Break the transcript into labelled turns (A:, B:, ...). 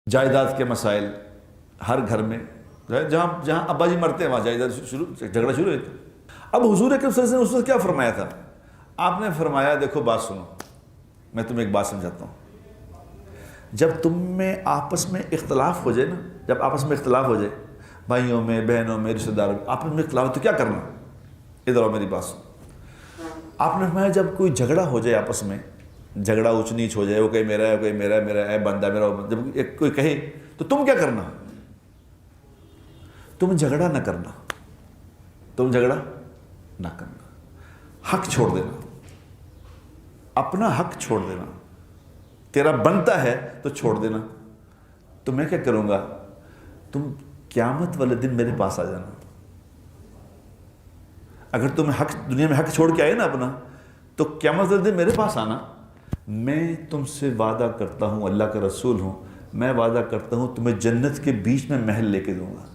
A: جائیداد کے مسائل ہر گھر میں جہاں ابا جی مرتے ہیں وہاں جائیداد جھگڑا شروع ہوتا ہے۔ اب حضور اکرم صلی اللہ علیہ وسلم نے اس وقت کیا فرمایا تھا؟ آپ نے فرمایا دیکھو بات سنو، میں تمہیں ایک بات سمجھاتا ہوں۔ جب تم میں آپس میں اختلاف ہو جائے نا، جب آپس میں اختلاف ہو جائے، بھائیوں میں، بہنوں میں، رشتہ داروں میں آپس میں اختلاف ہو تو کیا کرنا؟ ادھر آؤ میری بات سنو۔ آپ نے فرمایا جب کوئی جھگڑا ہو جائے آپس میں، جھگڑا اونچ نیچ ہو جائے، وہ کہیں میرا ہے، کوئی میرا ہے، میرا ہے بندہ میرا، جب ایک کوئی کہے تو تم کیا کرنا؟ تم جھگڑا نہ کرنا، تم جھگڑا نہ کرنا، حق چھوڑ دینا، اپنا حق چھوڑ دینا، تیرا بنتا ہے تو چھوڑ دینا۔ تو میں کیا کروں گا؟ تم قیامت والے دن میرے پاس آ جانا۔ اگر تم حق دنیا میں حق چھوڑ کے آئے نا اپنا، تو قیامت والے دن میرے پاس آنا، میں تم سے وعدہ کرتا ہوں، اللہ کا رسول ہوں، میں وعدہ کرتا ہوں تمہیں جنت کے بیچ میں محل لے کے دوں گا۔